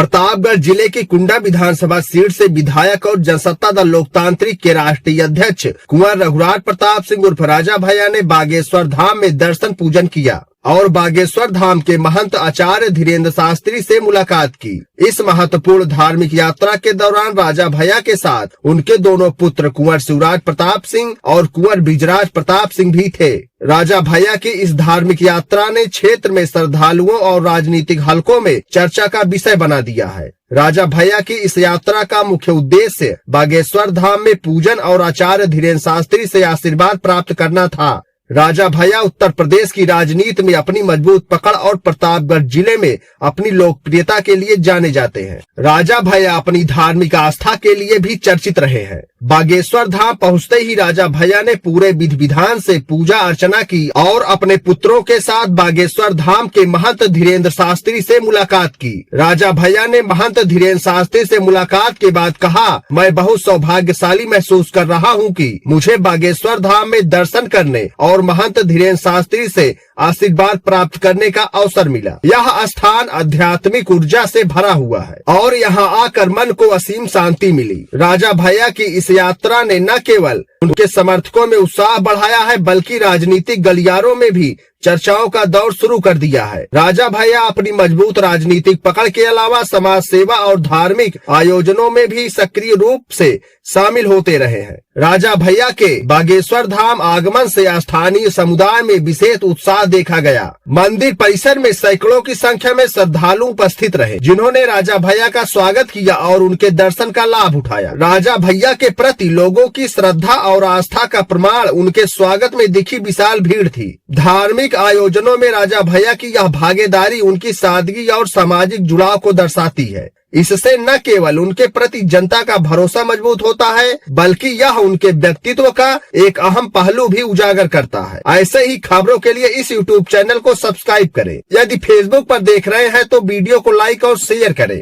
प्रतापगढ़ जिले की कुंडा विधानसभा सीट से विधायक और जनसत्ता दल लोकतांत्रिक के राष्ट्रीय अध्यक्ष कुंवर रघुराज प्रताप सिंह उर्फ राजा भैया ने बागेश्वर धाम में दर्शन पूजन किया और बागेश्वर धाम के महंत आचार्य धीरेन्द्र शास्त्री से मुलाकात की। इस महत्वपूर्ण धार्मिक यात्रा के दौरान राजा भैया के साथ उनके दोनों पुत्र कुंवर शिवराज प्रताप सिंह और कुंवर बिजराज प्रताप सिंह भी थे। राजा भैया की इस धार्मिक यात्रा ने क्षेत्र में श्रद्धालुओं और राजनीतिक हलकों में चर्चा का विषय बना दिया है। राजा भैया की इस यात्रा का मुख्य उद्देश्य बागेश्वर धाम में पूजन और आचार्य धीरेन्द्र शास्त्री से आशीर्वाद प्राप्त करना था। राजा भैया उत्तर प्रदेश की राजनीति में अपनी मजबूत पकड़ और प्रतापगढ़ जिले में अपनी लोकप्रियता के लिए जाने जाते हैं। राजा भैया अपनी धार्मिक आस्था के लिए भी चर्चित रहे हैं। बागेश्वर धाम पहुंचते ही राजा भैया ने पूरे विधि विधान से पूजा अर्चना की और अपने पुत्रों के साथ बागेश्वर धाम के महंत धीरेन्द्र शास्त्री से मुलाकात की। राजा भैया ने महंत धीरेन्द्र शास्त्री से मुलाकात के बाद कहा, मैं बहुत सौभाग्यशाली महसूस कर रहा हूँ कि मुझे बागेश्वर धाम में दर्शन करने और महंत धीरेन्द्र शास्त्री से आशीर्वाद प्राप्त करने का अवसर मिला। यह स्थान आध्यात्मिक ऊर्जा से भरा हुआ है और यहाँ आकर मन को असीम शांति मिली। राजा भैया की इस यात्रा ने न केवल उनके समर्थकों में उत्साह बढ़ाया है बल्कि राजनीतिक गलियारों में भी चर्चाओं का दौर शुरू कर दिया है। राजा भैया अपनी मजबूत राजनीतिक पकड़ के अलावा समाज सेवा और धार्मिक आयोजनों में भी सक्रिय रूप से शामिल होते रहे हैं। राजा भैया के बागेश्वर धाम आगमन से स्थानीय समुदाय में विशेष उत्साह देखा गया। मंदिर परिसर में सैकड़ों की संख्या में श्रद्धालु उपस्थित रहे, जिन्होंने राजा भैया का स्वागत किया और उनके दर्शन का लाभ उठाया। राजा भैया के प्रति लोगों की श्रद्धा और आस्था का प्रमाण उनके स्वागत में दिखी विशाल भीड़ थी। धार्मिक आयोजनों में राजा भैया की यह भागीदारी उनकी सादगी और सामाजिक जुड़ाव को दर्शाती है। इससे न केवल उनके प्रति जनता का भरोसा मजबूत होता है बल्कि यह उनके व्यक्तित्व का एक अहम पहलू भी उजागर करता है। ऐसे ही खबरों के लिए इस YouTube चैनल को सब्सक्राइब करें। यदि Facebook पर देख रहे हैं तो वीडियो को लाइक और शेयर करें।